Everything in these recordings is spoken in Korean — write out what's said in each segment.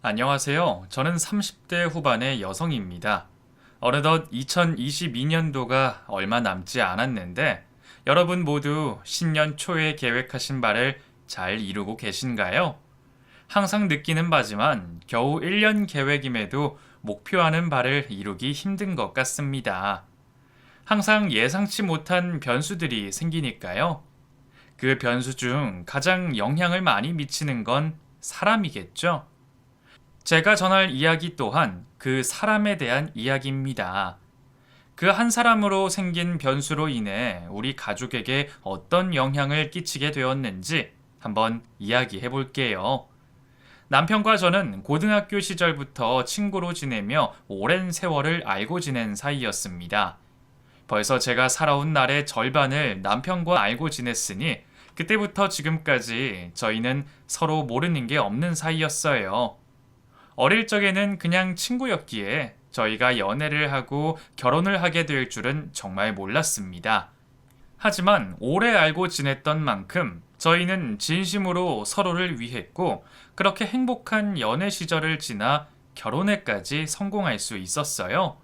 안녕하세요. 저는 30대 후반의 여성입니다. 어느덧 2022년도가 얼마 남지 않았는데 여러분 모두 신년 초에 계획하신 바를 잘 이루고 계신가요? 항상 느끼는 바지만 겨우 1년 계획임에도 목표하는 바를 이루기 힘든 것 같습니다. 항상 예상치 못한 변수들이 생기니까요. 그 변수 중 가장 영향을 많이 미치는 건 사람이겠죠? 제가 전할 이야기 또한 그 사람에 대한 이야기입니다. 그 한 사람으로 생긴 변수로 인해 우리 가족에게 어떤 영향을 끼치게 되었는지 한번 이야기해 볼게요. 남편과 저는 고등학교 시절부터 친구로 지내며 오랜 세월을 알고 지낸 사이였습니다. 벌써 제가 살아온 날의 절반을 남편과 알고 지냈으니 그때부터 지금까지 저희는 서로 모르는 게 없는 사이였어요. 어릴 적에는 그냥 친구였기에 저희가 연애를 하고 결혼을 하게 될 줄은 정말 몰랐습니다. 하지만 오래 알고 지냈던 만큼 저희는 진심으로 서로를 위했고 그렇게 행복한 연애 시절을 지나 결혼에까지 성공할 수 있었어요.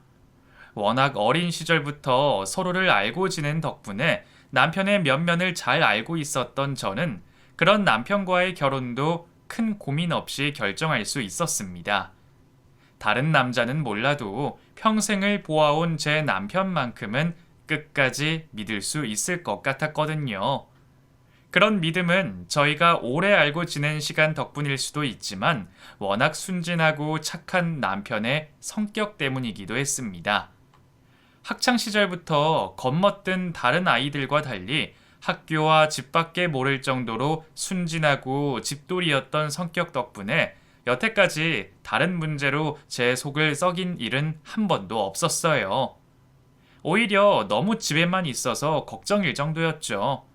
워낙 어린 시절부터 서로를 알고 지낸 덕분에 남편의 면면을 잘 알고 있었던 저는 그런 남편과의 결혼도 큰 고민 없이 결정할 수 있었습니다. 다른 남자는 몰라도 평생을 보아온 제 남편만큼은 끝까지 믿을 수 있을 것 같았거든요. 그런 믿음은 저희가 오래 알고 지낸 시간 덕분일 수도 있지만 워낙 순진하고 착한 남편의 성격 때문이기도 했습니다. 학창 시절부터 겁먹던 다른 아이들과 달리 학교와 집 밖에 모를 정도로 순진하고 집돌이였던 성격 덕분에 여태까지 다른 문제로 제 속을 썩인 일은 한 번도 없었어요. 오히려 너무 집에만 있어서 걱정일 정도였죠.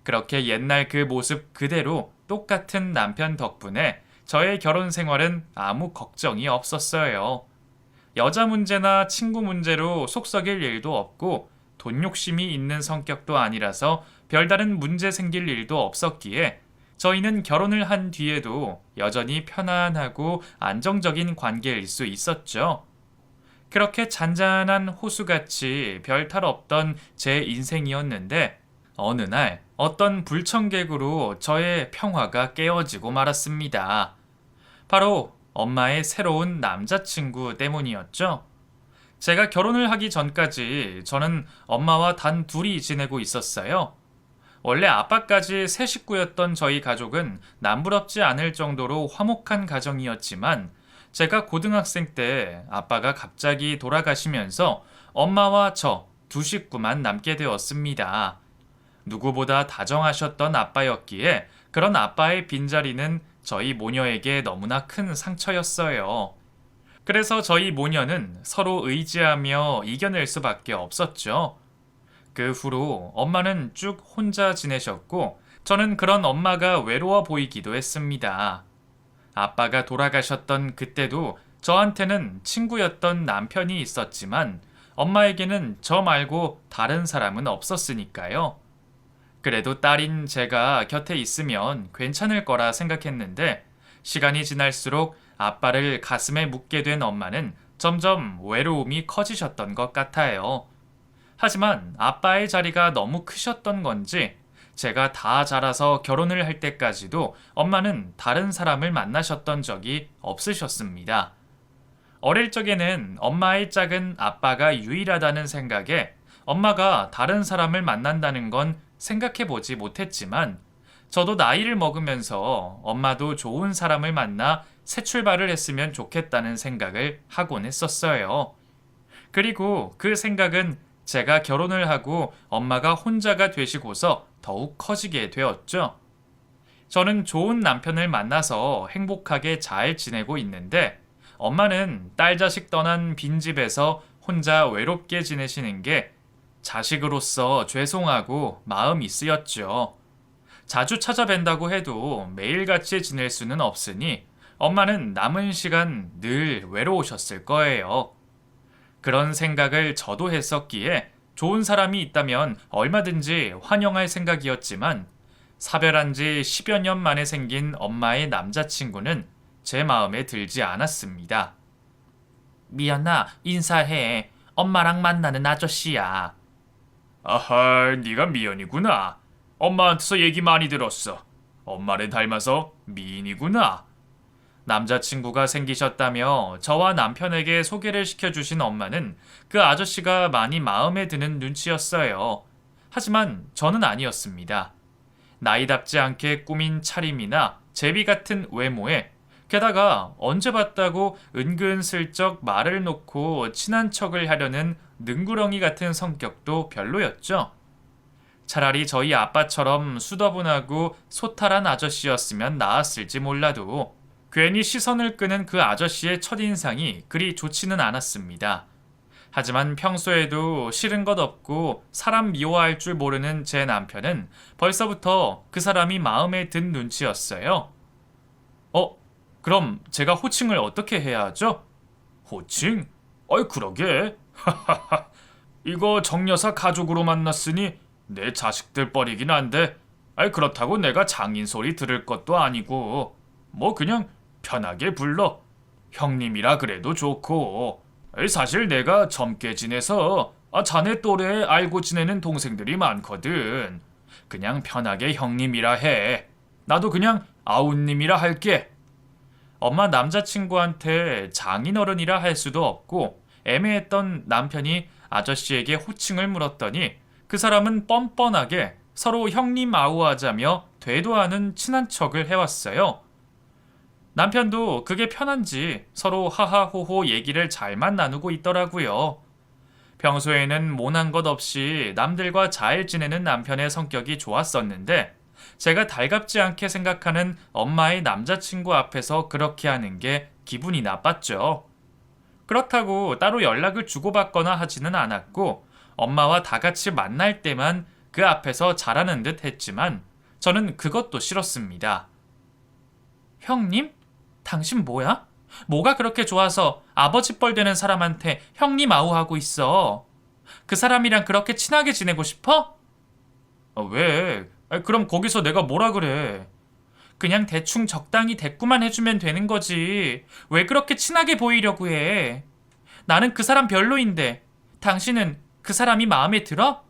그렇게 옛날 그 모습 그대로 똑같은 남편 덕분에 저의 결혼 생활은 아무 걱정이 없었어요. 여자 문제나 친구 문제로 속썩일 일도 없고 돈 욕심이 있는 성격도 아니라서 별다른 문제 생길 일도 없었기에 저희는 결혼을 한 뒤에도 여전히 편안하고 안정적인 관계일 수 있었죠. 그렇게 잔잔한 호수같이 별 탈 없던 제 인생이었는데 어느 날 어떤 불청객으로 저의 평화가 깨어지고 말았습니다. 바로 엄마의 새로운 남자친구 때문이었죠. 제가 결혼을 하기 전까지 저는 엄마와 단 둘이 지내고 있었어요. 원래 아빠까지 세 식구였던 저희 가족은 남부럽지 않을 정도로 화목한 가정이었지만 제가 고등학생 때 아빠가 갑자기 돌아가시면서 엄마와 저 두 식구만 남게 되었습니다. 누구보다 다정하셨던 아빠였기에 그런 아빠의 빈자리는 저희 모녀에게 너무나 큰 상처였어요. 그래서 저희 모녀는 서로 의지하며 이겨낼 수밖에 없었죠. 그 후로 엄마는 쭉 혼자 지내셨고 저는 그런 엄마가 외로워 보이기도 했습니다. 아빠가 돌아가셨던 그때도 저한테는 친구였던 남편이 있었지만 엄마에게는 저 말고 다른 사람은 없었으니까요. 그래도 딸인 제가 곁에 있으면 괜찮을 거라 생각했는데 시간이 지날수록 아빠를 가슴에 묻게 된 엄마는 점점 외로움이 커지셨던 것 같아요. 하지만 아빠의 자리가 너무 크셨던 건지 제가 다 자라서 결혼을 할 때까지도 엄마는 다른 사람을 만나셨던 적이 없으셨습니다. 어릴 적에는 엄마의 짝은 아빠가 유일하다는 생각에 엄마가 다른 사람을 만난다는 건 생각해 보지 못했지만 저도 나이를 먹으면서 엄마도 좋은 사람을 만나 새 출발을 했으면 좋겠다는 생각을 하곤 했었어요. 그리고 그 생각은 제가 결혼을 하고 엄마가 혼자가 되시고서 더욱 커지게 되었죠. 저는 좋은 남편을 만나서 행복하게 잘 지내고 있는데 엄마는 딸 자식 떠난 빈집에서 혼자 외롭게 지내시는 게 자식으로서 죄송하고 마음이 쓰였죠. 자주 찾아뵌다고 해도 매일같이 지낼 수는 없으니 엄마는 남은 시간 늘 외로우셨을 거예요. 그런 생각을 저도 했었기에 좋은 사람이 있다면 얼마든지 환영할 생각이었지만 사별한 지 10여 년 만에 생긴 엄마의 남자친구는 제 마음에 들지 않았습니다. 미연아, 인사해. 엄마랑 만나는 아저씨야. 아하, 네가 미연이구나. 엄마한테서 얘기 많이 들었어. 엄마를 닮아서 미인이구나. 남자친구가 생기셨다며 저와 남편에게 소개를 시켜주신 엄마는 그 아저씨가 많이 마음에 드는 눈치였어요. 하지만 저는 아니었습니다. 나이답지 않게 꾸민 차림이나 제비 같은 외모에 게다가 언제 봤다고 은근슬쩍 말을 놓고 친한 척을 하려는 능구렁이 같은 성격도 별로였죠. 차라리 저희 아빠처럼 수더분하고 소탈한 아저씨였으면 나았을지 몰라도 괜히 시선을 끄는 그 아저씨의 첫인상이 그리 좋지는 않았습니다. 하지만 평소에도 싫은 것 없고 사람 미워할 줄 모르는 제 남편은 벌써부터 그 사람이 마음에 든 눈치였어요. 그럼 제가 호칭을 어떻게 해야 하죠? 호칭? 그러게. 이거 정여사 가족으로 만났으니 내 자식들 뻘이긴 한데, 그렇다고 내가 장인 소리 들을 것도 아니고, 뭐 그냥 편하게 불러. 형님이라 그래도 좋고, 사실 내가 젊게 지내서 자네 또래에 알고 지내는 동생들이 많거든. 그냥 편하게 형님이라 해. 나도 그냥 아웃님이라 할게. 엄마 남자친구한테 장인어른이라 할 수도 없고 애매했던 남편이 아저씨에게 호칭을 물었더니 그 사람은 뻔뻔하게 서로 형님 아우하자며 되도 않은 친한 척을 해왔어요. 남편도 그게 편한지 서로 하하호호 얘기를 잘만 나누고 있더라고요. 평소에는 모난 것 없이 남들과 잘 지내는 남편의 성격이 좋았었는데 제가 달갑지 않게 생각하는 엄마의 남자친구 앞에서 그렇게 하는 게 기분이 나빴죠. 그렇다고 따로 연락을 주고받거나 하지는 않았고 엄마와 다 같이 만날 때만 그 앞에서 잘하는 듯 했지만 저는 그것도 싫었습니다. 형님? 당신 뭐야? 뭐가 그렇게 좋아서 아버지 뻘 되는 사람한테 형님 아우하고 있어? 그 사람이랑 그렇게 친하게 지내고 싶어? 왜? 그럼 거기서 내가 뭐라 그래? 그냥 대충 적당히 대꾸만 해주면 되는 거지. 왜 그렇게 친하게 보이려고 해? 나는 그 사람 별로인데 당신은 그 사람이 마음에 들어?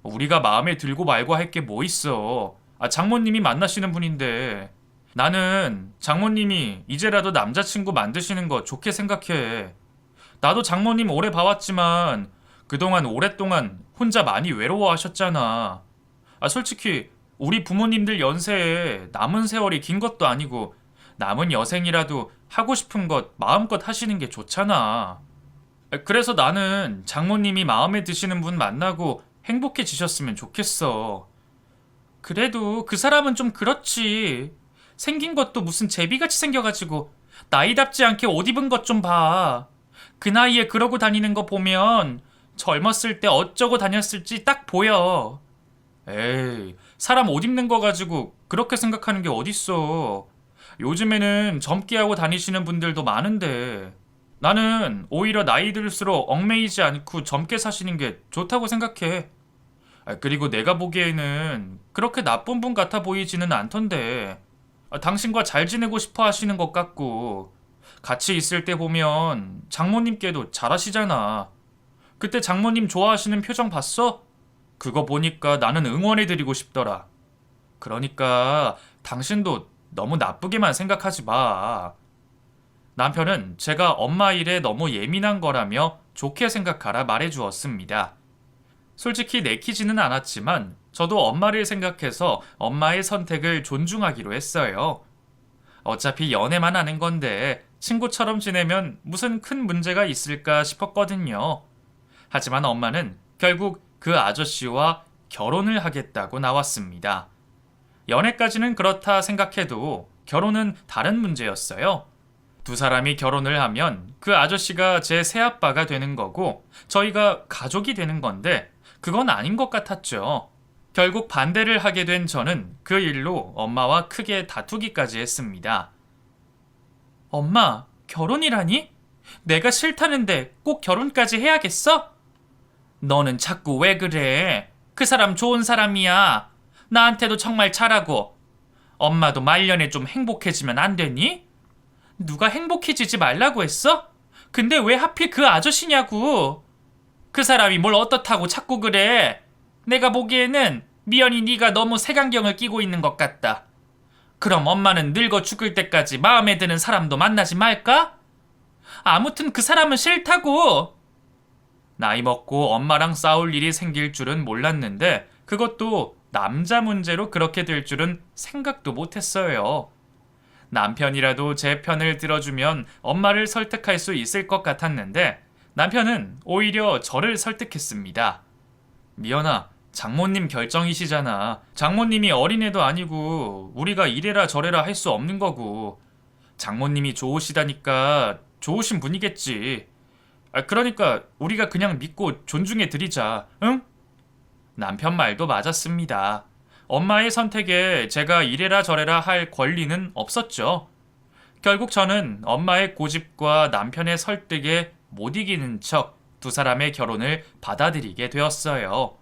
우리가 마음에 들고 말고 할 게 뭐 있어. 장모님이 만나시는 분인데. 나는 장모님이 이제라도 남자친구 만드시는 거 좋게 생각해. 나도 장모님 오래 봐왔지만 그동안 오랫동안 혼자 많이 외로워하셨잖아. 솔직히 우리 부모님들 연세에 남은 세월이 긴 것도 아니고 남은 여생이라도 하고 싶은 것 마음껏 하시는 게 좋잖아. 그래서 나는 장모님이 마음에 드시는 분 만나고 행복해지셨으면 좋겠어. 그래도 그 사람은 좀 그렇지. 생긴 것도 무슨 제비같이 생겨가지고 나이답지 않게 옷 입은 것 좀 봐. 그 나이에 그러고 다니는 거 보면 젊었을 때 어쩌고 다녔을지 딱 보여. 에이, 사람 옷 입는 거 가지고 그렇게 생각하는 게 어딨어. 요즘에는 젊게 하고 다니시는 분들도 많은데 나는 오히려 나이 들수록 얽매이지 않고 젊게 사시는 게 좋다고 생각해. 그리고 내가 보기에는 그렇게 나쁜 분 같아 보이지는 않던데. 당신과 잘 지내고 싶어 하시는 것 같고 같이 있을 때 보면 장모님께도 잘하시잖아. 그때 장모님 좋아하시는 표정 봤어? 그거 보니까 나는 응원해드리고 싶더라. 그러니까 당신도 너무 나쁘게만 생각하지 마. 남편은 제가 엄마 일에 너무 예민한 거라며 좋게 생각하라 말해주었습니다. 솔직히 내키지는 않았지만 저도 엄마를 생각해서 엄마의 선택을 존중하기로 했어요. 어차피 연애만 하는 건데 친구처럼 지내면 무슨 큰 문제가 있을까 싶었거든요. 하지만 엄마는 결국 그 아저씨와 결혼을 하겠다고 나왔습니다. 연애까지는 그렇다 생각해도 결혼은 다른 문제였어요. 두 사람이 결혼을 하면 그 아저씨가 제 새아빠가 되는 거고 저희가 가족이 되는 건데 그건 아닌 것 같았죠. 결국 반대를 하게 된 저는 그 일로 엄마와 크게 다투기까지 했습니다. 엄마, 결혼이라니? 내가 싫다는데 꼭 결혼까지 해야겠어? 너는 자꾸 왜 그래? 그 사람 좋은 사람이야. 나한테도 정말 잘하고. 엄마도 말년에 좀 행복해지면 안 되니? 누가 행복해지지 말라고 했어? 근데 왜 하필 그 아저씨냐고. 그 사람이 뭘 어떻다고 자꾸 그래. 내가 보기에는 미연이 네가 너무 색안경을 끼고 있는 것 같다. 그럼 엄마는 늙어 죽을 때까지 마음에 드는 사람도 만나지 말까? 아무튼 그 사람은 싫다고. 나이 먹고 엄마랑 싸울 일이 생길 줄은 몰랐는데 그것도 남자 문제로 그렇게 될 줄은 생각도 못했어요. 남편이라도 제 편을 들어주면 엄마를 설득할 수 있을 것 같았는데 남편은 오히려 저를 설득했습니다. 미연아, 장모님 결정이시잖아. 장모님이 어린애도 아니고 우리가 이래라 저래라 할 수 없는 거고. 장모님이 좋으시다니까 좋으신 분이겠지. 그러니까 우리가 그냥 믿고 존중해 드리자. 응? 남편 말도 맞았습니다. 엄마의 선택에 제가 이래라 저래라 할 권리는 없었죠. 결국 저는 엄마의 고집과 남편의 설득에 못 이기는 척 두 사람의 결혼을 받아들이게 되었어요.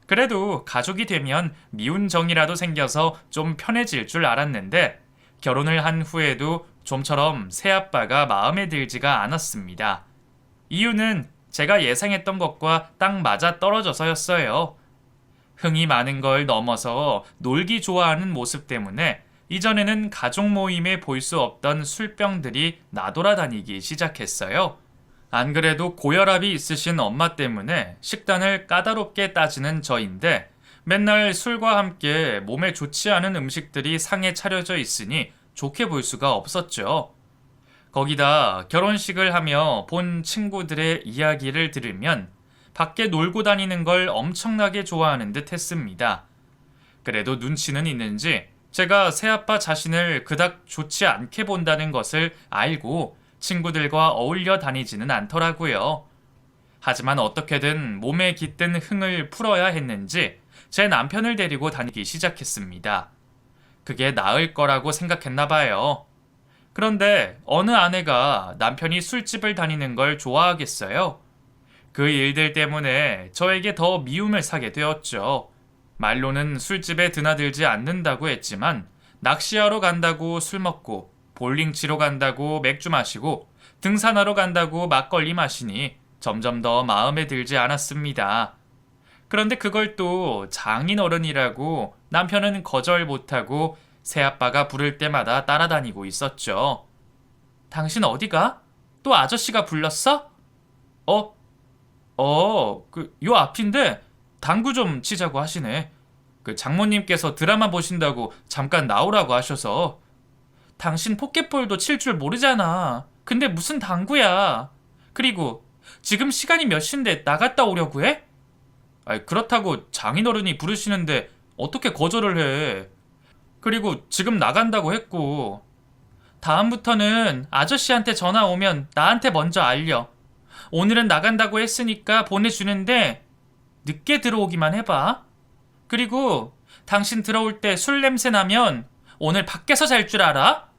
그래도 가족이 되면 미운 정이라도 생겨서 좀 편해질 줄 알았는데 결혼을 한 후에도 좀처럼 새아빠가 마음에 들지가 않았습니다. 이유는 제가 예상했던 것과 딱 맞아 떨어져서였어요. 흥이 많은 걸 넘어서 놀기 좋아하는 모습 때문에 이전에는 가족 모임에 볼 수 없던 술병들이 나돌아다니기 시작했어요. 안 그래도 고혈압이 있으신 엄마 때문에 식단을 까다롭게 따지는 저인데 맨날 술과 함께 몸에 좋지 않은 음식들이 상에 차려져 있으니 좋게 볼 수가 없었죠. 거기다 결혼식을 하며 본 친구들의 이야기를 들으면 밖에 놀고 다니는 걸 엄청나게 좋아하는 듯 했습니다. 그래도 눈치는 있는지 제가 새아빠 자신을 그닥 좋지 않게 본다는 것을 알고 친구들과 어울려 다니지는 않더라고요. 하지만 어떻게든 몸에 깃든 흥을 풀어야 했는지 제 남편을 데리고 다니기 시작했습니다. 그게 나을 거라고 생각했나 봐요. 그런데 어느 아내가 남편이 술집을 다니는 걸 좋아하겠어요? 그 일들 때문에 저에게 더 미움을 사게 되었죠. 말로는 술집에 드나들지 않는다고 했지만 낚시하러 간다고 술 먹고 볼링 치러 간다고 맥주 마시고 등산하러 간다고 막걸리 마시니 점점 더 마음에 들지 않았습니다. 그런데 그걸 또 장인어른이라고 남편은 거절 못하고 새아빠가 부를 때마다 따라다니고 있었죠. 당신 어디가? 또 아저씨가 불렀어? 요 앞인데 당구 좀 치자고 하시네. 장모님께서 드라마 보신다고 잠깐 나오라고 하셔서. 당신 포켓볼도 칠 줄 모르잖아. 근데 무슨 당구야. 그리고 지금 시간이 몇 시인데 나갔다 오려고 해? 그렇다고 장인어른이 부르시는데 어떻게 거절을 해. 그리고 지금 나간다고 했고. 다음부터는 아저씨한테 전화 오면 나한테 먼저 알려. 오늘은 나간다고 했으니까 보내주는데 늦게 들어오기만 해봐. 그리고 당신 들어올 때 술 냄새 나면 오늘 밖에서 잘 줄 알아?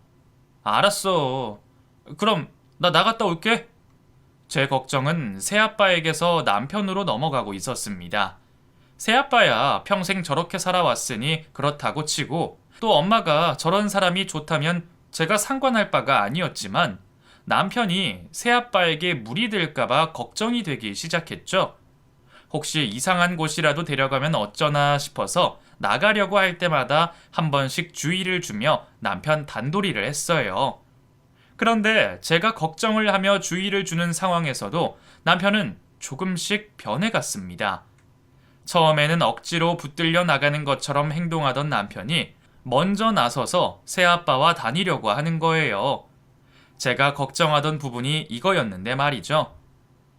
알았어. 그럼 나 나갔다 올게. 제 걱정은 새아빠에게서 남편으로 넘어가고 있었습니다. 새아빠야 평생 저렇게 살아왔으니 그렇다고 치고 또 엄마가 저런 사람이 좋다면 제가 상관할 바가 아니었지만 남편이 새아빠에게 무리 될까봐 걱정이 되기 시작했죠. 혹시 이상한 곳이라도 데려가면 어쩌나 싶어서 나가려고 할 때마다 한 번씩 주의를 주며 남편 단도리를 했어요. 그런데 제가 걱정을 하며 주의를 주는 상황에서도 남편은 조금씩 변해갔습니다. 처음에는 억지로 붙들려 나가는 것처럼 행동하던 남편이 먼저 나서서 새아빠와 다니려고 하는 거예요. 제가 걱정하던 부분이 이거였는데 말이죠.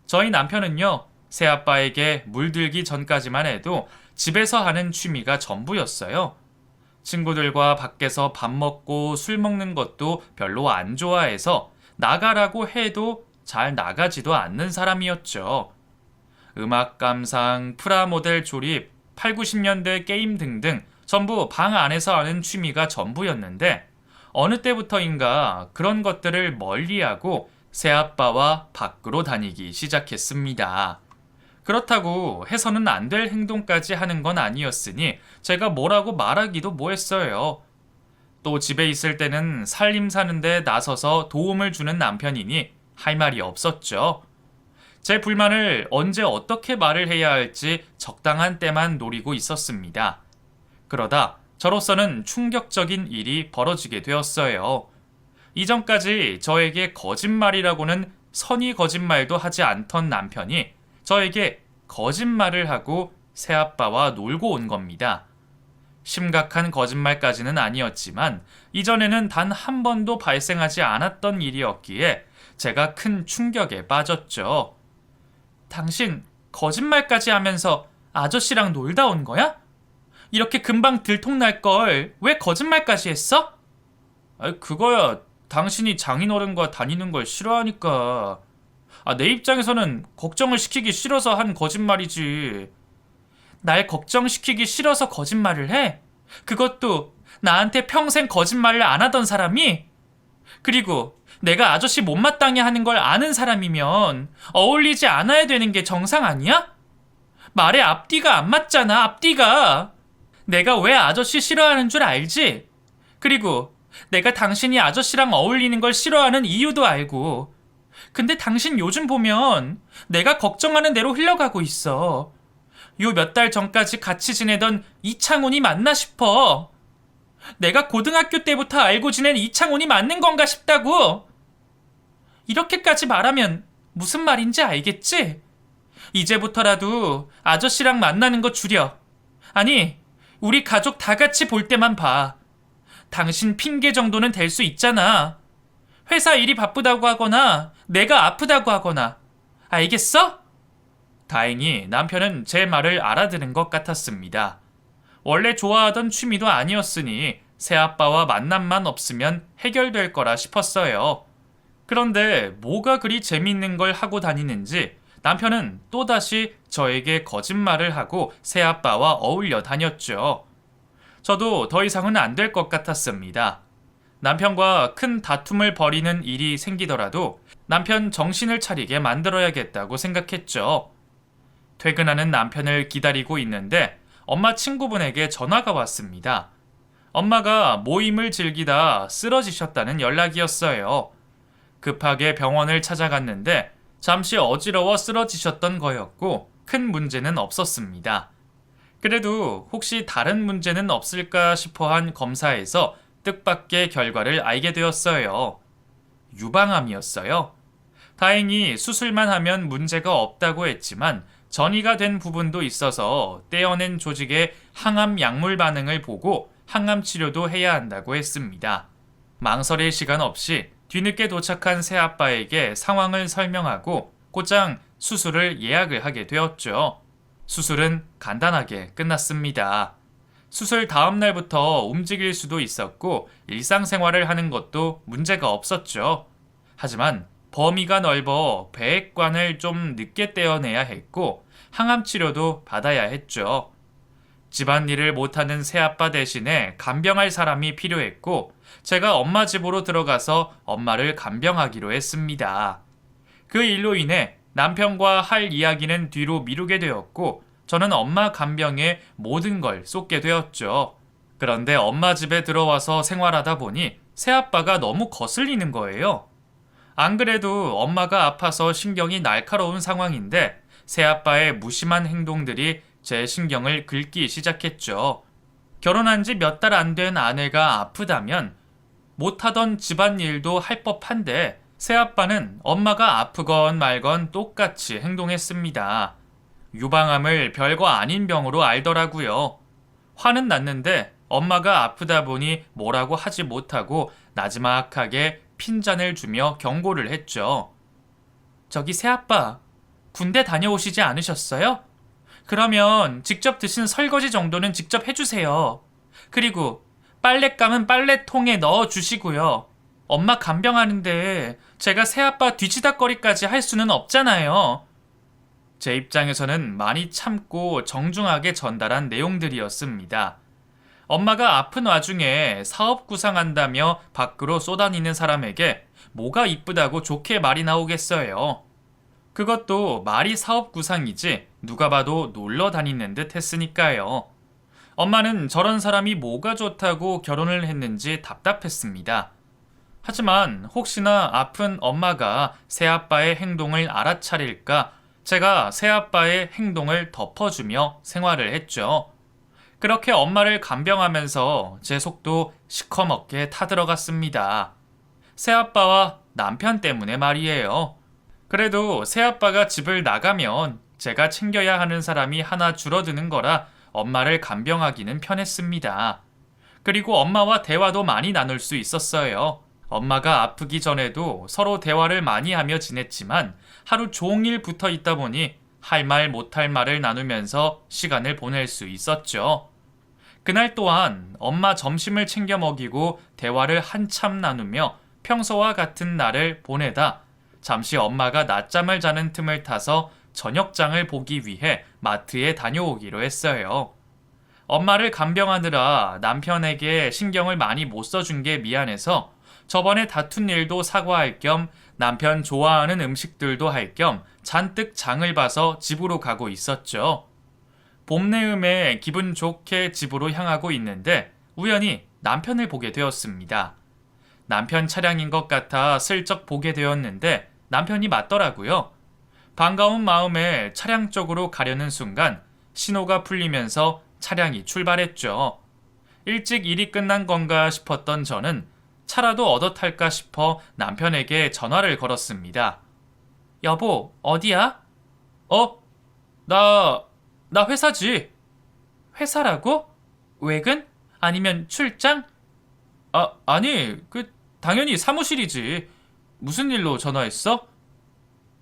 저희 남편은요, 새아빠에게 물들기 전까지만 해도 집에서 하는 취미가 전부였어요. 친구들과 밖에서 밥 먹고 술 먹는 것도 별로 안 좋아해서 나가라고 해도 잘 나가지도 않는 사람이었죠. 음악 감상, 프라모델 조립, 8, 90년대 게임 등등 전부 방 안에서 하는 취미가 전부였는데 어느 때부터인가 그런 것들을 멀리하고 새아빠와 밖으로 다니기 시작했습니다. 그렇다고 해서는 안 될 행동까지 하는 건 아니었으니 제가 뭐라고 말하기도 뭐했어요. 또 집에 있을 때는 살림 사는데 나서서 도움을 주는 남편이니 할 말이 없었죠. 제 불만을 언제 어떻게 말을 해야 할지 적당한 때만 노리고 있었습니다. 그러다 저로서는 충격적인 일이 벌어지게 되었어요. 이전까지 저에게 거짓말이라고는 선의 거짓말도 하지 않던 남편이 저에게 거짓말을 하고 새아빠와 놀고 온 겁니다. 심각한 거짓말까지는 아니었지만 이전에는 단 한 번도 발생하지 않았던 일이었기에 제가 큰 충격에 빠졌죠. 당신 거짓말까지 하면서 아저씨랑 놀다 온 거야? 이렇게 금방 들통날 걸 왜 거짓말까지 했어? 그거야 당신이 장인어른과 다니는 걸 싫어하니까. 내 입장에서는 걱정을 시키기 싫어서 한 거짓말이지. 날 걱정시키기 싫어서 거짓말을 해? 그것도 나한테 평생 거짓말을 안 하던 사람이? 그리고 내가 아저씨 못마땅해 하는 걸 아는 사람이면 어울리지 않아야 되는 게 정상 아니야? 말에 앞뒤가 안 맞잖아, 앞뒤가. 내가 왜 아저씨 싫어하는 줄 알지? 그리고 내가 당신이 아저씨랑 어울리는 걸 싫어하는 이유도 알고. 근데 당신 요즘 보면 내가 걱정하는 대로 흘러가고 있어. 요 몇 달 전까지 같이 지내던 이창훈이 맞나 싶어. 내가 고등학교 때부터 알고 지낸 이창훈이 맞는 건가 싶다고. 이렇게까지 말하면 무슨 말인지 알겠지? 이제부터라도 아저씨랑 만나는 거 줄여. 아니, 우리 가족 다 같이 볼 때만 봐. 당신 핑계 정도는 될 수 있잖아. 회사 일이 바쁘다고 하거나 내가 아프다고 하거나. 알겠어? 다행히 남편은 제 말을 알아들은 것 같았습니다. 원래 좋아하던 취미도 아니었으니 새아빠와 만남만 없으면 해결될 거라 싶었어요. 그런데 뭐가 그리 재밌는 걸 하고 다니는지 남편은 또다시 저에게 거짓말을 하고 새아빠와 어울려 다녔죠. 저도 더 이상은 안 될 것 같았습니다. 남편과 큰 다툼을 벌이는 일이 생기더라도 남편 정신을 차리게 만들어야겠다고 생각했죠. 퇴근하는 남편을 기다리고 있는데 엄마 친구분에게 전화가 왔습니다. 엄마가 모임을 즐기다 쓰러지셨다는 연락이었어요. 급하게 병원을 찾아갔는데 잠시 어지러워 쓰러지셨던 거였고 큰 문제는 없었습니다. 그래도 혹시 다른 문제는 없을까 싶어 한 검사에서 뜻밖의 결과를 알게 되었어요. 유방암이었어요. 다행히 수술만 하면 문제가 없다고 했지만 전이가 된 부분도 있어서 떼어낸 조직의 항암 약물 반응을 보고 항암 치료도 해야 한다고 했습니다. 망설일 시간 없이 뒤늦게 도착한 새아빠에게 상황을 설명하고 곧장 수술을 예약을 하게 되었죠. 수술은 간단하게 끝났습니다. 수술 다음 날부터 움직일 수도 있었고 일상생활을 하는 것도 문제가 없었죠. 하지만 범위가 넓어 배액관을 좀 늦게 떼어내야 했고 항암 치료도 받아야 했죠. 집안일을 못하는 새아빠 대신에 간병할 사람이 필요했고 제가 엄마 집으로 들어가서 엄마를 간병하기로 했습니다. 그 일로 인해 남편과 할 이야기는 뒤로 미루게 되었고 저는 엄마 간병에 모든 걸 쏟게 되었죠. 그런데 엄마 집에 들어와서 생활하다 보니 새아빠가 너무 거슬리는 거예요. 안 그래도 엄마가 아파서 신경이 날카로운 상황인데 새아빠의 무심한 행동들이 제 신경을 긁기 시작했죠. 결혼한 지 몇 달 안 된 아내가 아프다면 못하던 집안일도 할 법한데 새아빠는 엄마가 아프건 말건 똑같이 행동했습니다. 유방암을 별거 아닌 병으로 알더라고요. 화는 났는데 엄마가 아프다 보니 뭐라고 하지 못하고 나지막하게 핀잔을 주며 경고를 했죠. 저기 새아빠, 군대 다녀오시지 않으셨어요? 그러면 직접 드신 설거지 정도는 직접 해주세요. 그리고 빨랫감은 빨래통에 넣어주시고요. 엄마 간병하는데 제가 새아빠 뒤치다꺼리까지 할 수는 없잖아요. 제 입장에서는 많이 참고 정중하게 전달한 내용들이었습니다. 엄마가 아픈 와중에 사업 구상한다며 밖으로 쏘다니는 사람에게 뭐가 이쁘다고 좋게 말이 나오겠어요. 그것도 말이 사업 구상이지 누가 봐도 놀러 다니는 듯 했으니까요. 엄마는 저런 사람이 뭐가 좋다고 결혼을 했는지 답답했습니다. 하지만 혹시나 아픈 엄마가 새아빠의 행동을 알아차릴까 제가 새아빠의 행동을 덮어주며 생활을 했죠. 그렇게 엄마를 간병하면서 제 속도 시커멓게 타들어갔습니다. 새아빠와 남편 때문에 말이에요. 그래도 새아빠가 집을 나가면 제가 챙겨야 하는 사람이 하나 줄어드는 거라 엄마를 간병하기는 편했습니다. 그리고 엄마와 대화도 많이 나눌 수 있었어요. 엄마가 아프기 전에도 서로 대화를 많이 하며 지냈지만 하루 종일 붙어 있다 보니 할 말 못할 말을 나누면서 시간을 보낼 수 있었죠. 그날 또한 엄마 점심을 챙겨 먹이고 대화를 한참 나누며 평소와 같은 날을 보내다 잠시 엄마가 낮잠을 자는 틈을 타서 저녁장을 보기 위해 마트에 다녀오기로 했어요. 엄마를 간병하느라 남편에게 신경을 많이 못 써준 게 미안해서 저번에 다툰 일도 사과할 겸 남편 좋아하는 음식들도 할 겸 잔뜩 장을 봐서 집으로 가고 있었죠. 봄 내음에 기분 좋게 집으로 향하고 있는데 우연히 남편을 보게 되었습니다. 남편 차량인 것 같아 슬쩍 보게 되었는데 남편이 맞더라고요. 반가운 마음에 차량 쪽으로 가려는 순간 신호가 풀리면서 차량이 출발했죠. 일찍 일이 끝난 건가 싶었던 저는 차라도 얻어 탈까 싶어 남편에게 전화를 걸었습니다. 여보, 어디야? 나 회사지. 회사라고? 외근? 아니면 출장? 아니, 당연히 사무실이지. 무슨 일로 전화했어?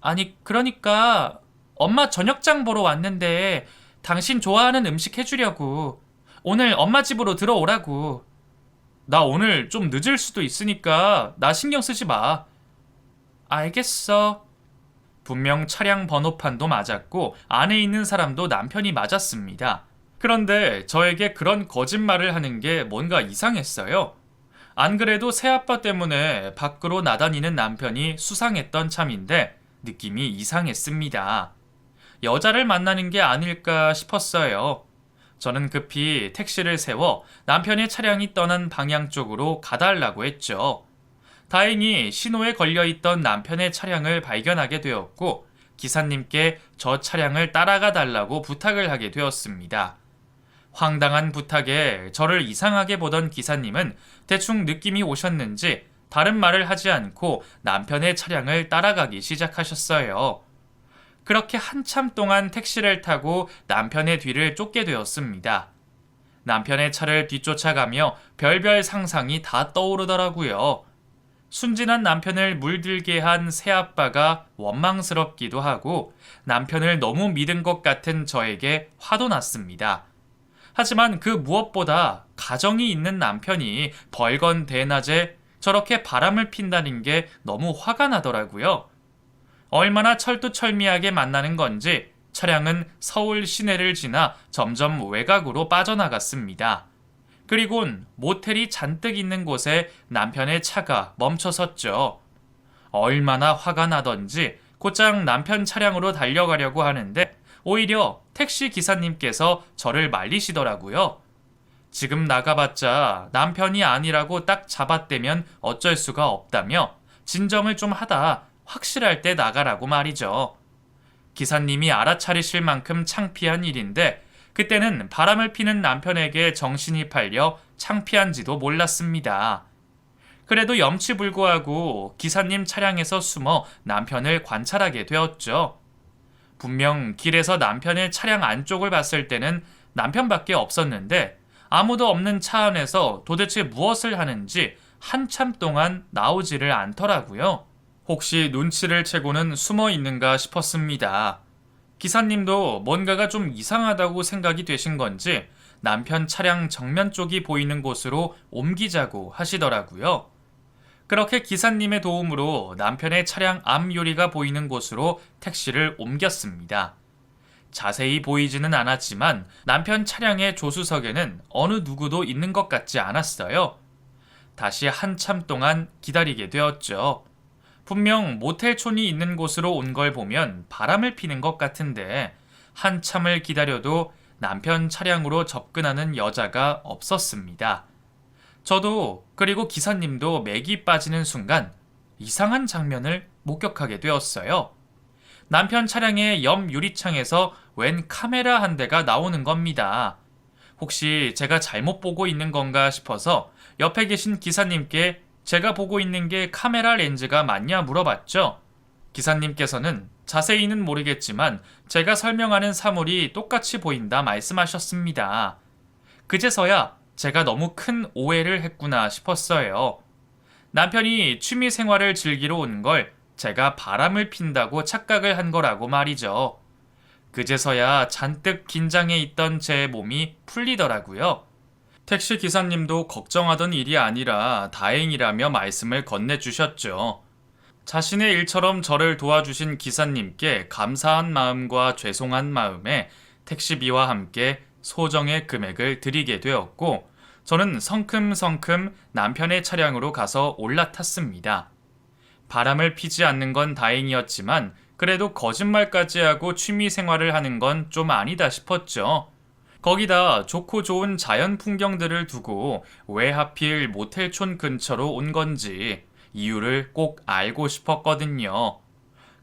아니, 그러니까 엄마 저녁장 보러 왔는데 당신 좋아하는 음식 해주려고. 오늘 엄마 집으로 들어오라고. 나 오늘 좀 늦을 수도 있으니까 나 신경 쓰지 마. 알겠어. 분명 차량 번호판도 맞았고 안에 있는 사람도 남편이 맞았습니다. 그런데 저에게 그런 거짓말을 하는 게 뭔가 이상했어요. 안 그래도 새아빠 때문에 밖으로 나다니는 남편이 수상했던 참인데 느낌이 이상했습니다. 여자를 만나는 게 아닐까 싶었어요. 저는 급히 택시를 세워 남편의 차량이 떠난 방향 쪽으로 가달라고 했죠. 다행히 신호에 걸려있던 남편의 차량을 발견하게 되었고 기사님께 저 차량을 따라가 달라고 부탁을 하게 되었습니다. 황당한 부탁에 저를 이상하게 보던 기사님은 대충 느낌이 오셨는지 다른 말을 하지 않고 남편의 차량을 따라가기 시작하셨어요. 그렇게 한참 동안 택시를 타고 남편의 뒤를 쫓게 되었습니다. 남편의 차를 뒤쫓아가며 별별 상상이 다 떠오르더라고요. 순진한 남편을 물들게 한 새아빠가 원망스럽기도 하고 남편을 너무 믿은 것 같은 저에게 화도 났습니다. 하지만 그 무엇보다 가정이 있는 남편이 벌건 대낮에 저렇게 바람을 핀다는 게 너무 화가 나더라고요. 얼마나 철두철미하게 만나는 건지 차량은 서울 시내를 지나 점점 외곽으로 빠져나갔습니다. 그리곤 모텔이 잔뜩 있는 곳에 남편의 차가 멈춰섰죠. 얼마나 화가 나던지 곧장 남편 차량으로 달려가려고 하는데 오히려 택시 기사님께서 저를 말리시더라고요. 지금 나가봤자 남편이 아니라고 딱 잡아떼면 어쩔 수가 없다며 진정을 좀 하다 확실할 때 나가라고 말이죠. 기사님이 알아차리실 만큼 창피한 일인데 그때는 바람을 피는 남편에게 정신이 팔려 창피한지도 몰랐습니다. 그래도 염치불구하고 기사님 차량에서 숨어 남편을 관찰하게 되었죠. 분명 길에서 남편의 차량 안쪽을 봤을 때는 남편밖에 없었는데 아무도 없는 차 안에서 도대체 무엇을 하는지 한참 동안 나오지를 않더라고요. 혹시 눈치를 채고는 숨어 있는가 싶었습니다. 기사님도 뭔가가 좀 이상하다고 생각이 되신 건지 남편 차량 정면 쪽이 보이는 곳으로 옮기자고 하시더라고요. 그렇게 기사님의 도움으로 남편의 차량 앞 유리가 보이는 곳으로 택시를 옮겼습니다. 자세히 보이지는 않았지만 남편 차량의 조수석에는 어느 누구도 있는 것 같지 않았어요. 다시 한참 동안 기다리게 되었죠. 분명 모텔촌이 있는 곳으로 온 걸 보면 바람을 피는 것 같은데 한참을 기다려도 남편 차량으로 접근하는 여자가 없었습니다. 저도 그리고 기사님도 맥이 빠지는 순간 이상한 장면을 목격하게 되었어요. 남편 차량의 옆 유리창에서 웬 카메라 한 대가 나오는 겁니다. 혹시 제가 잘못 보고 있는 건가 싶어서 옆에 계신 기사님께 제가 보고 있는 게 카메라 렌즈가 맞냐 물어봤죠. 기사님께서는 자세히는 모르겠지만 제가 설명하는 사물이 똑같이 보인다 말씀하셨습니다. 그제서야 제가 너무 큰 오해를 했구나 싶었어요. 남편이 취미 생활을 즐기러 온 걸 제가 바람을 핀다고 착각을 한 거라고 말이죠. 그제서야 잔뜩 긴장해 있던 제 몸이 풀리더라고요. 택시 기사님도 걱정하던 일이 아니라 다행이라며 말씀을 건네주셨죠. 자신의 일처럼 저를 도와주신 기사님께 감사한 마음과 죄송한 마음에 택시비와 함께 소정의 금액을 드리게 되었고, 저는 성큼성큼 남편의 차량으로 가서 올라탔습니다. 바람을 피지 않는 건 다행이었지만 그래도 거짓말까지 하고 취미 생활을 하는 건 좀 아니다 싶었죠. 거기다 좋고 좋은 자연 풍경들을 두고 왜 하필 모텔촌 근처로 온 건지 이유를 꼭 알고 싶었거든요.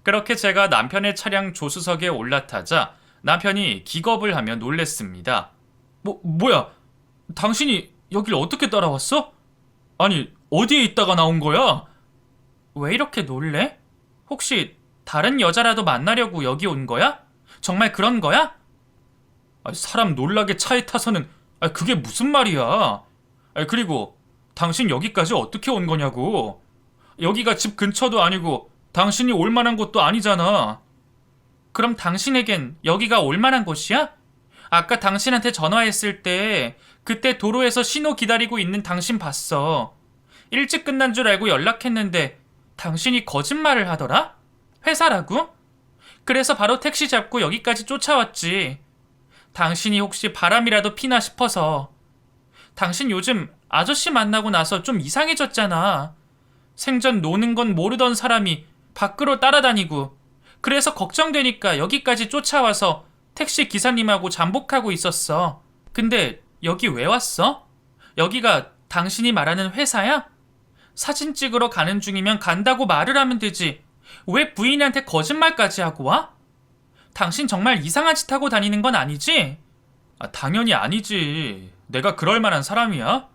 그렇게 제가 남편의 차량 조수석에 올라타자 남편이 기겁을 하며 놀랬습니다. 뭐야? 당신이 여길 어떻게 따라왔어? 아니, 어디에 있다가 나온 거야? 왜 이렇게 놀래? 혹시 다른 여자라도 만나려고 여기 온 거야? 정말 그런 거야? 사람 놀라게 차에 타서는 그게 무슨 말이야? 그리고 당신 여기까지 어떻게 온 거냐고. 여기가 집 근처도 아니고 당신이 올 만한 곳도 아니잖아. 그럼 당신에겐 여기가 올 만한 곳이야? 아까 당신한테 전화했을 때 그때 도로에서 신호 기다리고 있는 당신 봤어. 일찍 끝난 줄 알고 연락했는데 당신이 거짓말을 하더라? 회사라고? 그래서 바로 택시 잡고 여기까지 쫓아왔지. 당신이 혹시 바람이라도 피나 싶어서. 당신 요즘 아저씨 만나고 나서 좀 이상해졌잖아. 생전 노는 건 모르던 사람이 밖으로 따라다니고, 그래서 걱정되니까 여기까지 쫓아와서 택시 기사님하고 잠복하고 있었어. 근데 여기 왜 왔어? 여기가 당신이 말하는 회사야? 사진 찍으러 가는 중이면 간다고 말을 하면 되지. 왜 부인한테 거짓말까지 하고 와? 당신 정말 이상한 짓 하고 다니는 건 아니지? 당연히 아니지. 내가 그럴 만한 사람이야?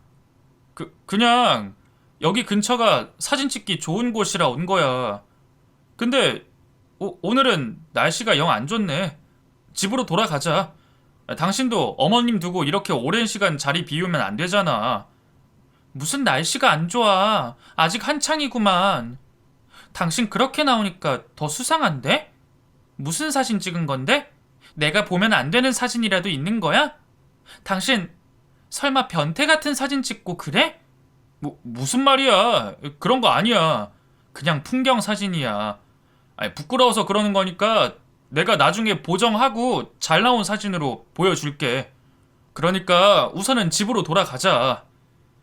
그냥 여기 근처가 사진 찍기 좋은 곳이라 온 거야. 근데 오늘은 날씨가 영 안 좋네. 집으로 돌아가자. 당신도 어머님 두고 이렇게 오랜 시간 자리 비우면 안 되잖아. 무슨 날씨가 안 좋아. 아직 한창이구만. 당신 그렇게 나오니까 더 수상한데? 무슨 사진 찍은 건데? 내가 보면 안 되는 사진이라도 있는 거야? 당신 설마 변태 같은 사진 찍고 그래? 무슨 말이야. 그런 거 아니야. 그냥 풍경 사진이야. 부끄러워서 그러는 거니까 내가 나중에 보정하고 잘 나온 사진으로 보여줄게. 그러니까 우선은 집으로 돌아가자.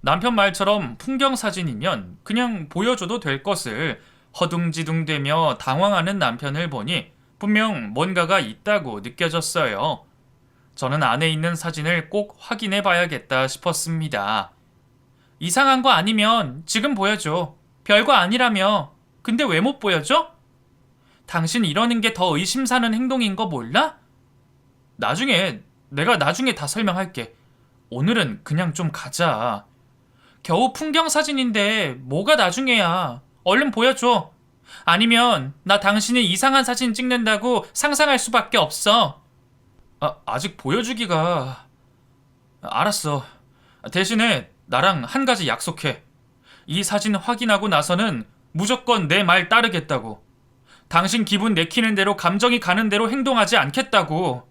남편 말처럼 풍경 사진이면 그냥 보여줘도 될 것을 허둥지둥대며 당황하는 남편을 보니 분명 뭔가가 있다고 느껴졌어요. 저는 안에 있는 사진을 꼭 확인해 봐야겠다 싶었습니다. 이상한 거 아니면 지금 보여줘. 별거 아니라며. 근데 왜 못 보여줘? 당신 이러는 게 더 의심 사는 행동인 거 몰라? 내가 나중에 다 설명할게. 오늘은 그냥 좀 가자. 겨우 풍경 사진인데 뭐가 나중에야. 얼른 보여줘. 아니면 나 당신이 이상한 사진 찍는다고 상상할 수밖에 없어. 아직 보여주기가... 알았어. 대신에 나랑 한 가지 약속해. 이 사진 확인하고 나서는 무조건 내 말 따르겠다고. 당신 기분 내키는 대로 감정이 가는 대로 행동하지 않겠다고.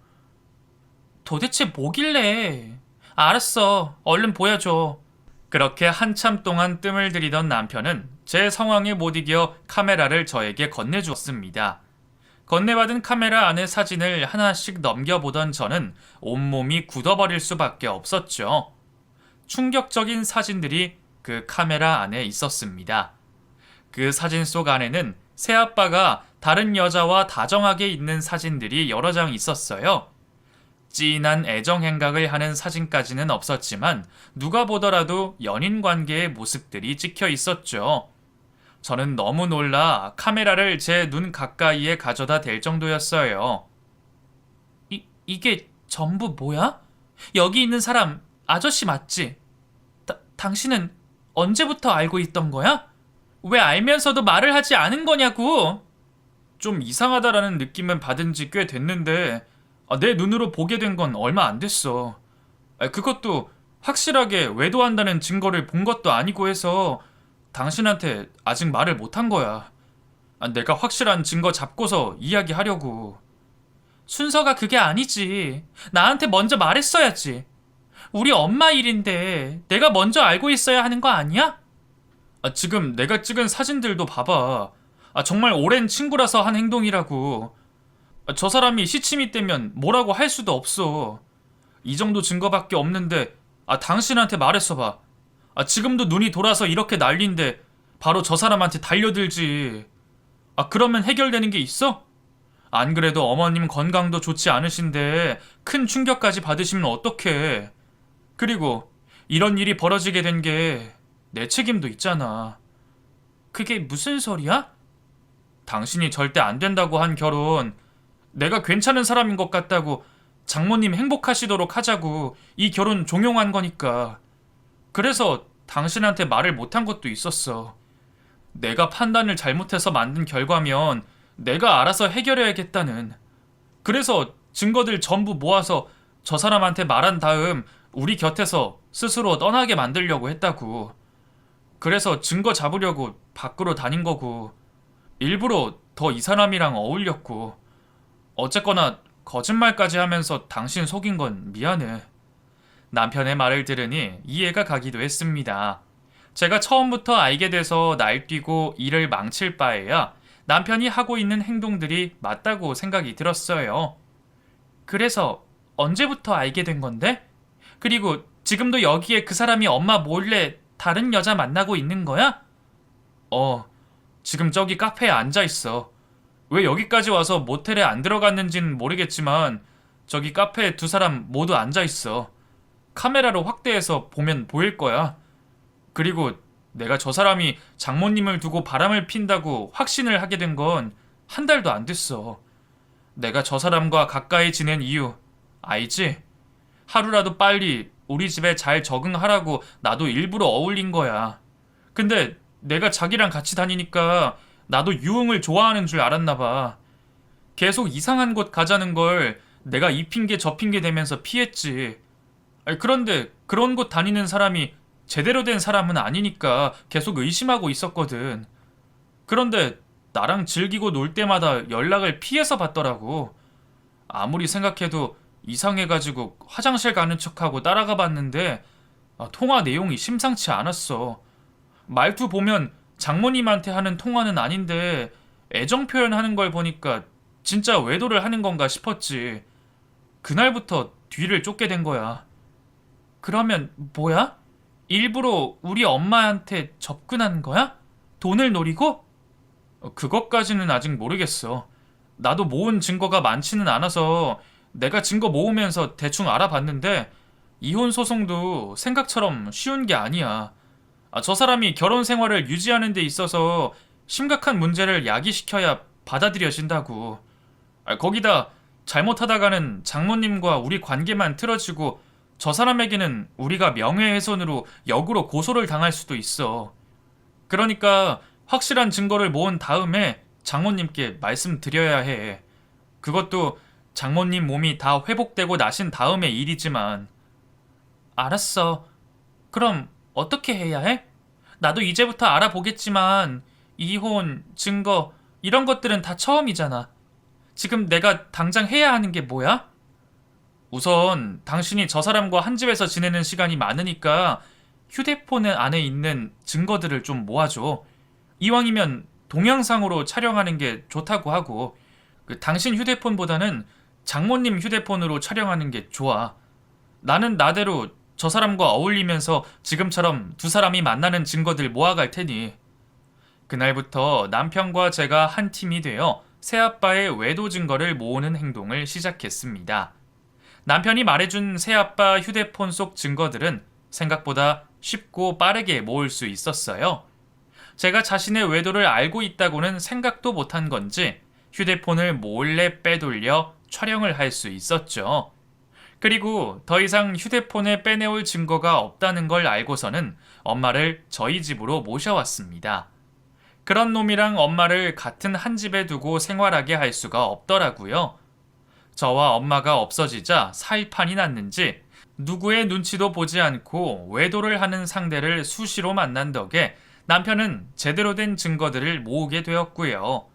도대체 뭐길래. 알았어. 얼른 보여줘. 그렇게 한참 동안 뜸을 들이던 남편은 제 상황에 못 이겨 카메라를 저에게 건네주었습니다. 건네받은 카메라 안의 사진을 하나씩 넘겨보던 저는 온몸이 굳어버릴 수밖에 없었죠. 충격적인 사진들이 그 카메라 안에 있었습니다. 그 사진 속 안에는 새아빠가 다른 여자와 다정하게 있는 사진들이 여러 장 있었어요. 진한 애정 행각을 하는 사진까지는 없었지만 누가 보더라도 연인 관계의 모습들이 찍혀 있었죠. 저는 너무 놀라 카메라를 제 눈 가까이에 가져다 댈 정도였어요. 이게 전부 뭐야? 여기 있는 사람 아저씨 맞지? 당신은 언제부터 알고 있던 거야? 왜 알면서도 말을 하지 않은 거냐고? 좀 이상하다라는 느낌은 받은 지 꽤 됐는데 내 눈으로 보게 된 건 얼마 안 됐어. 그것도 확실하게 외도한다는 증거를 본 것도 아니고 해서 당신한테 아직 말을 못 한 거야. 내가 확실한 증거 잡고서 이야기하려고. 순서가 그게 아니지. 나한테 먼저 말했어야지. 우리 엄마 일인데 내가 먼저 알고 있어야 하는 거 아니야? 지금 내가 찍은 사진들도 봐봐. 정말 오랜 친구라서 한 행동이라고. 저 사람이 시침이 떼면 뭐라고 할 수도 없어. 이 정도 증거밖에 없는데 당신한테 말했어 봐. 지금도 눈이 돌아서 이렇게 난리인데 바로 저 사람한테 달려들지. 그러면 해결되는 게 있어? 안 그래도 어머님 건강도 좋지 않으신데 큰 충격까지 받으시면 어떡해. 그리고 이런 일이 벌어지게 된 게 내 책임도 있잖아. 그게 무슨 소리야? 당신이 절대 안 된다고 한 결혼, 내가 괜찮은 사람인 것 같다고 장모님 행복하시도록 하자고 이 결혼 종용한 거니까. 그래서 당신한테 말을 못한 것도 있었어. 내가 판단을 잘못해서 만든 결과면 내가 알아서 해결해야겠다는. 그래서 증거들 전부 모아서 저 사람한테 말한 다음 우리 곁에서 스스로 떠나게 만들려고 했다고. 그래서 증거 잡으려고 밖으로 다닌 거고, 일부러 더 이 사람이랑 어울렸고, 어쨌거나 거짓말까지 하면서 당신 속인 건 미안해. 남편의 말을 들으니 이해가 가기도 했습니다. 제가 처음부터 알게 돼서 날뛰고 일을 망칠 바에야 남편이 하고 있는 행동들이 맞다고 생각이 들었어요. 그래서 언제부터 알게 된 건데? 그리고 지금도 여기에 그 사람이 엄마 몰래 다른 여자 만나고 있는 거야? 지금 저기 카페에 앉아 있어. 왜 여기까지 와서 모텔에 안 들어갔는진 모르겠지만 저기 카페에 두 사람 모두 앉아 있어. 카메라로 확대해서 보면 보일 거야. 그리고 내가 저 사람이 장모님을 두고 바람을 핀다고 확신을 하게 된 건 한 달도 안 됐어. 내가 저 사람과 가까이 지낸 이유 알지? 하루라도 빨리 우리 집에 잘 적응하라고 나도 일부러 어울린 거야. 근데 내가 자기랑 같이 다니니까 나도 유흥을 좋아하는 줄 알았나 봐. 계속 이상한 곳 가자는 걸 내가 이 핑계 저 핑계 대면서 피했지. 그런데 그런 곳 다니는 사람이 제대로 된 사람은 아니니까 계속 의심하고 있었거든. 그런데 나랑 즐기고 놀 때마다 연락을 피해서 받더라고. 아무리 생각해도 이상해가지고 화장실 가는 척하고 따라가 봤는데 통화 내용이 심상치 않았어. 말투 보면 장모님한테 하는 통화는 아닌데 애정 표현하는 걸 보니까 진짜 외도를 하는 건가 싶었지. 그날부터 뒤를 쫓게 된 거야. 그러면 뭐야? 일부러 우리 엄마한테 접근한 거야? 돈을 노리고? 그것까지는 아직 모르겠어. 나도 모은 증거가 많지는 않아서 내가 증거 모으면서 대충 알아봤는데 이혼 소송도 생각처럼 쉬운 게 아니야. 저 사람이 결혼 생활을 유지하는 데 있어서 심각한 문제를 야기시켜야 받아들여진다고. 거기다 잘못하다가는 장모님과 우리 관계만 틀어지고 저 사람에게는 우리가 명예훼손으로 역으로 고소를 당할 수도 있어. 그러니까 확실한 증거를 모은 다음에 장모님께 말씀드려야 해. 그것도 장모님 몸이 다 회복되고 나신 다음의 일이지만. 알았어. 그럼 어떻게 해야 해? 나도 이제부터 알아보겠지만 이혼, 증거 이런 것들은 다 처음이잖아. 지금 내가 당장 해야 하는 게 뭐야? 우선 당신이 저 사람과 한 집에서 지내는 시간이 많으니까 휴대폰 안에 있는 증거들을 좀 모아줘. 이왕이면 동영상으로 촬영하는 게 좋다고 하고 당신 휴대폰보다는 장모님 휴대폰으로 촬영하는 게 좋아. 나는 나대로 저 사람과 어울리면서 지금처럼 두 사람이 만나는 증거들 모아갈 테니. 그날부터 남편과 제가 한 팀이 되어 새아빠의 외도 증거를 모으는 행동을 시작했습니다. 남편이 말해준 새아빠 휴대폰 속 증거들은 생각보다 쉽고 빠르게 모을 수 있었어요. 제가 자신의 외도를 알고 있다고는 생각도 못한 건지 휴대폰을 몰래 빼돌려 촬영을 할 수 있었죠. 그리고 더 이상 휴대폰에 빼내올 증거가 없다는 걸 알고서는 엄마를 저희 집으로 모셔왔습니다. 그런 놈이랑 엄마를 같은 한 집에 두고 생활하게 할 수가 없더라고요. 저와 엄마가 없어지자 사이판이 났는지 누구의 눈치도 보지 않고 외도를 하는 상대를 수시로 만난 덕에 남편은 제대로 된 증거들을 모으게 되었고요.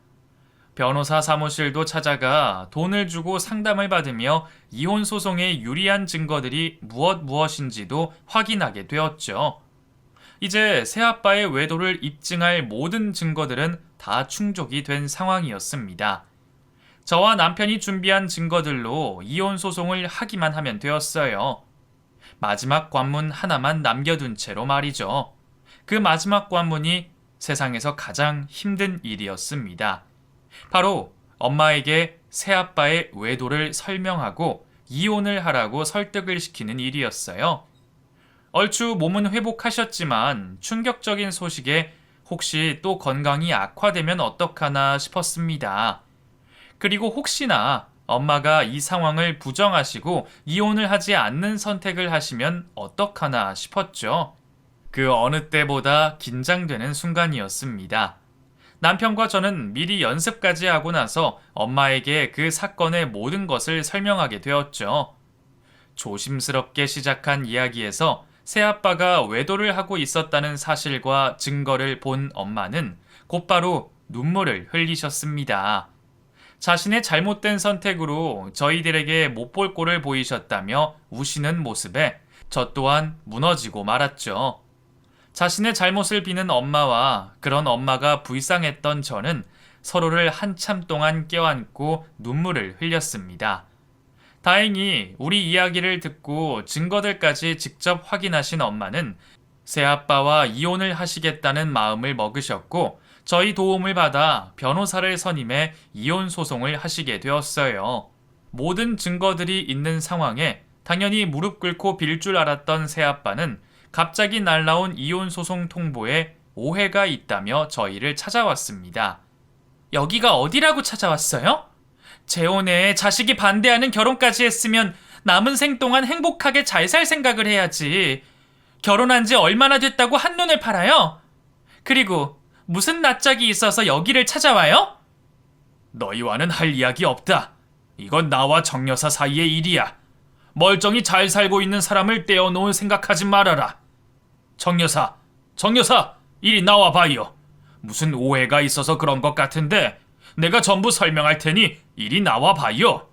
변호사 사무실도 찾아가 돈을 주고 상담을 받으며 이혼 소송에 유리한 증거들이 무엇인지도 확인하게 되었죠. 이제 새아빠의 외도를 입증할 모든 증거들은 다 충족이 된 상황이었습니다. 저와 남편이 준비한 증거들로 이혼 소송을 하기만 하면 되었어요. 마지막 관문 하나만 남겨둔 채로 말이죠. 그 마지막 관문이 세상에서 가장 힘든 일이었습니다. 바로 엄마에게 새아빠의 외도를 설명하고 이혼을 하라고 설득을 시키는 일이었어요. 얼추 몸은 회복하셨지만 충격적인 소식에 혹시 또 건강이 악화되면 어떡하나 싶었습니다. 그리고 혹시나 엄마가 이 상황을 부정하시고 이혼을 하지 않는 선택을 하시면 어떡하나 싶었죠. 그 어느 때보다 긴장되는 순간이었습니다. 남편과 저는 미리 연습까지 하고 나서 엄마에게 그 사건의 모든 것을 설명하게 되었죠. 조심스럽게 시작한 이야기에서 새아빠가 외도를 하고 있었다는 사실과 증거를 본 엄마는 곧바로 눈물을 흘리셨습니다. 자신의 잘못된 선택으로 저희들에게 못 볼 꼴을 보이셨다며 우시는 모습에 저 또한 무너지고 말았죠. 자신의 잘못을 비는 엄마와 그런 엄마가 불쌍했던 저는 서로를 한참 동안 껴안고 눈물을 흘렸습니다. 다행히 우리 이야기를 듣고 증거들까지 직접 확인하신 엄마는 새아빠와 이혼을 하시겠다는 마음을 먹으셨고 저희 도움을 받아 변호사를 선임해 이혼 소송을 하시게 되었어요. 모든 증거들이 있는 상황에 당연히 무릎 꿇고 빌 줄 알았던 새아빠는 갑자기 날라온 이혼 소송 통보에 오해가 있다며 저희를 찾아왔습니다. 여기가 어디라고 찾아왔어요? 재혼에 자식이 반대하는 결혼까지 했으면 남은 생 동안 행복하게 잘 살 생각을 해야지. 결혼한 지 얼마나 됐다고 한눈을 팔아요? 그리고 무슨 낯짝이 있어서 여기를 찾아와요? 너희와는 할 이야기 없다. 이건 나와 정 여사 사이의 일이야. 멀쩡히 잘 살고 있는 사람을 떼어놓을 생각하지 말아라. 정 여사, 이리 나와봐요. 무슨 오해가 있어서 그런 것 같은데 내가 전부 설명할 테니 이리 나와봐요.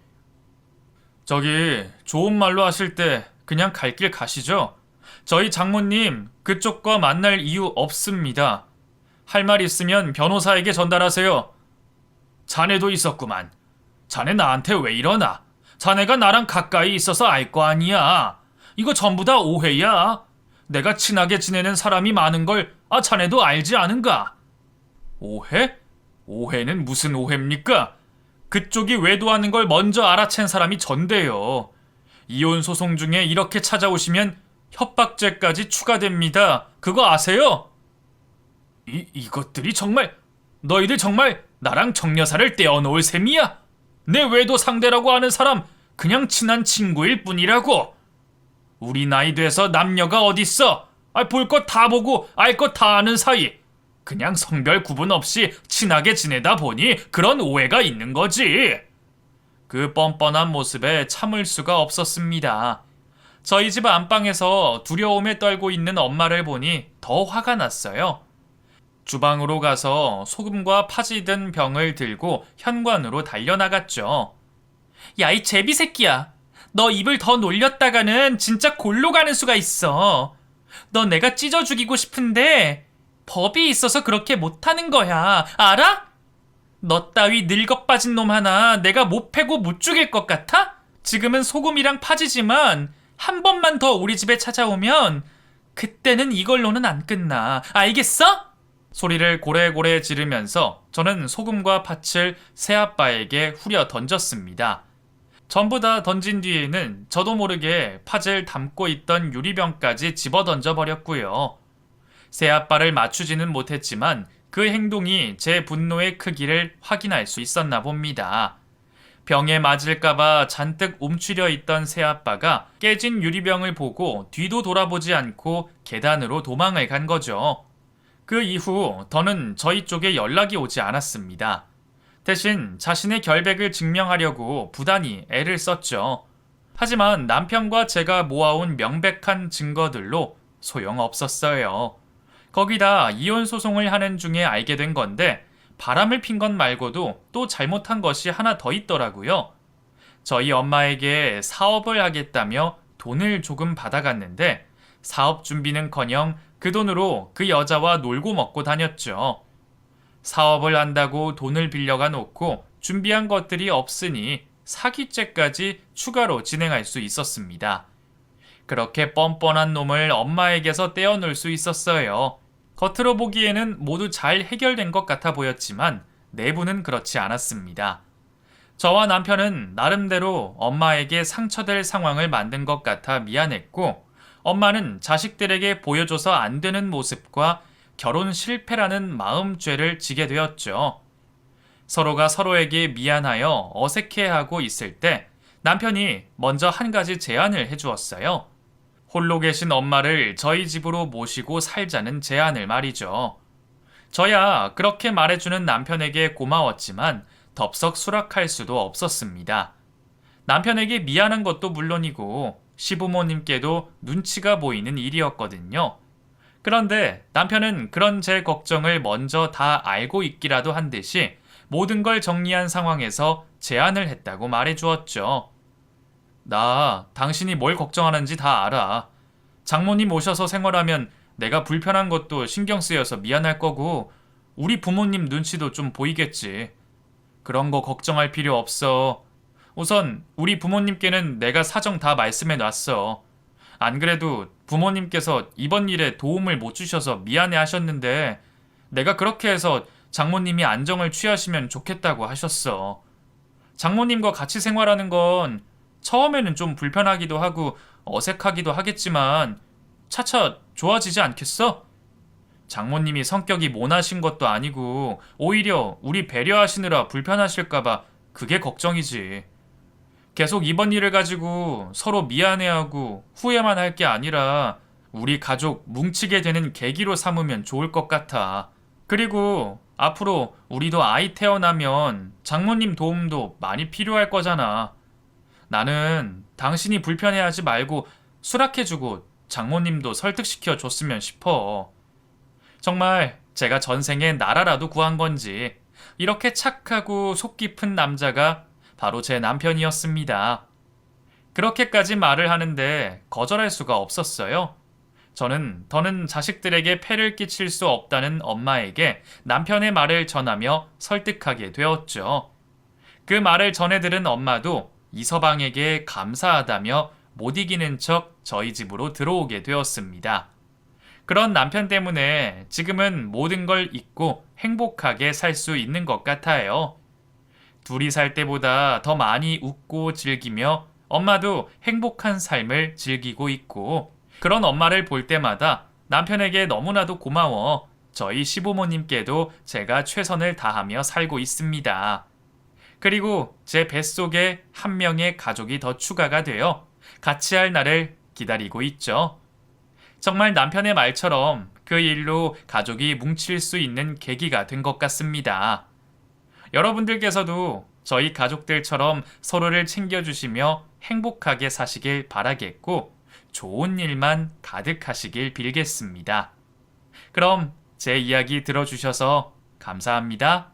저기 좋은 말로 하실 때 그냥 갈 길 가시죠. 저희 장모님 그쪽과 만날 이유 없습니다. 할 말 있으면 변호사에게 전달하세요. 자네도 있었구만. 자네 나한테 왜 이러나? 자네가 나랑 가까이 있어서 알 거 아니야. 이거 전부 다 오해야. 내가 친하게 지내는 사람이 많은 걸 자네도 알지 않은가? 오해? 오해는 무슨 오해입니까? 그쪽이 외도하는 걸 먼저 알아챈 사람이 전데요. 이혼 소송 중에 이렇게 찾아오시면 협박죄까지 추가됩니다. 그거 아세요? 이것들이 정말 너희들 정말 나랑 정 여사를 떼어놓을 셈이야? 내 외도 상대라고 하는 사람 그냥 친한 친구일 뿐이라고. 우리 나이 돼서 남녀가 어딨어? 볼 것 다 보고 알 것 다 아는 사이. 그냥 성별 구분 없이 친하게 지내다 보니 그런 오해가 있는 거지. 그 뻔뻔한 모습에 참을 수가 없었습니다. 저희 집 안방에서 두려움에 떨고 있는 엄마를 보니 더 화가 났어요. 주방으로 가서 소금과 파지 든 병을 들고 현관으로 달려나갔죠. 야, 이 제비 새끼야. 너 입을 더 놀렸다가는 진짜 골로 가는 수가 있어. 너 내가 찢어 죽이고 싶은데 법이 있어서 그렇게 못하는 거야. 알아? 너 따위 늙어 빠진 놈 하나 내가 못 패고 못 죽일 것 같아? 지금은 소금이랑 파지지만 한 번만 더 우리 집에 찾아오면 그때는 이걸로는 안 끝나. 알겠어? 소리를 고래고래 지르면서 저는 소금과 팥을 새아빠에게 후려 던졌습니다. 전부 다 던진 뒤에는 저도 모르게 팥을 담고 있던 유리병까지 집어 던져 버렸고요. 새아빠를 맞추지는 못했지만 그 행동이 제 분노의 크기를 확인할 수 있었나 봅니다. 병에 맞을까봐 잔뜩 움츠려 있던 새아빠가 깨진 유리병을 보고 뒤도 돌아보지 않고 계단으로 도망을 간 거죠. 그 이후 더는 저희 쪽에 연락이 오지 않았습니다. 대신 자신의 결백을 증명하려고 부단히 애를 썼죠. 하지만 남편과 제가 모아온 명백한 증거들로 소용없었어요. 거기다 이혼 소송을 하는 중에 알게 된 건데 바람을 핀 것 말고도 또 잘못한 것이 하나 더 있더라고요. 저희 엄마에게 사업을 하겠다며 돈을 조금 받아갔는데 사업 준비는커녕 그 돈으로 그 여자와 놀고 먹고 다녔죠. 사업을 한다고 돈을 빌려가 놓고 준비한 것들이 없으니 사기죄까지 추가로 진행할 수 있었습니다. 그렇게 뻔뻔한 놈을 엄마에게서 떼어놓을 수 있었어요. 겉으로 보기에는 모두 잘 해결된 것 같아 보였지만 내부는 그렇지 않았습니다. 저와 남편은 나름대로 엄마에게 상처될 상황을 만든 것 같아 미안했고, 엄마는 자식들에게 보여줘서 안 되는 모습과 결혼 실패라는 마음죄를 지게 되었죠. 서로가 서로에게 미안하여 어색해하고 있을 때 남편이 먼저 한 가지 제안을 해주었어요. 홀로 계신 엄마를 저희 집으로 모시고 살자는 제안을 말이죠. 저야 그렇게 말해주는 남편에게 고마웠지만 덥석 수락할 수도 없었습니다. 남편에게 미안한 것도 물론이고 시부모님께도 눈치가 보이는 일이었거든요. 그런데 남편은 그런 제 걱정을 먼저 다 알고 있기라도 한 듯이 모든 걸 정리한 상황에서 제안을 했다고 말해주었죠. 나 당신이 뭘 걱정하는지 다 알아. 장모님 오셔서 생활하면 내가 불편한 것도 신경 쓰여서 미안할 거고 우리 부모님 눈치도 좀 보이겠지. 그런 거 걱정할 필요 없어. 우선 우리 부모님께는 내가 사정 다 말씀해 놨어. 안 그래도 부모님께서 이번 일에 도움을 못 주셔서 미안해 하셨는데 내가 그렇게 해서 장모님이 안정을 취하시면 좋겠다고 하셨어. 장모님과 같이 생활하는 건 처음에는 좀 불편하기도 하고 어색하기도 하겠지만 차차 좋아지지 않겠어? 장모님이 성격이 모나신 것도 아니고 오히려 우리 배려하시느라 불편하실까봐 그게 걱정이지. 계속 이번 일을 가지고 서로 미안해하고 후회만 할 게 아니라 우리 가족 뭉치게 되는 계기로 삼으면 좋을 것 같아. 그리고 앞으로 우리도 아이 태어나면 장모님 도움도 많이 필요할 거잖아. 나는 당신이 불편해하지 말고 수락해주고 장모님도 설득시켜 줬으면 싶어. 정말 제가 전생에 나라라도 구한 건지 이렇게 착하고 속 깊은 남자가 바로 제 남편이었습니다. 그렇게까지 말을 하는데 거절할 수가 없었어요. 저는 더는 자식들에게 폐를 끼칠 수 없다는 엄마에게 남편의 말을 전하며 설득하게 되었죠. 그 말을 전해 들은 엄마도 이서방에게 감사하다며 못 이기는 척 저희 집으로 들어오게 되었습니다. 그런 남편 때문에 지금은 모든 걸 잊고 행복하게 살 수 있는 것 같아요. 둘이 살 때보다 더 많이 웃고 즐기며 엄마도 행복한 삶을 즐기고 있고, 그런 엄마를 볼 때마다 남편에게 너무나도 고마워 저희 시부모님께도 제가 최선을 다하며 살고 있습니다. 그리고 제 뱃속에 한 명의 가족이 더 추가가 되어 같이 할 날을 기다리고 있죠. 정말 남편의 말처럼 그 일로 가족이 뭉칠 수 있는 계기가 된 것 같습니다. 여러분들께서도 저희 가족들처럼 서로를 챙겨주시며 행복하게 사시길 바라겠고 좋은 일만 가득하시길 빌겠습니다. 그럼 제 이야기 들어주셔서 감사합니다.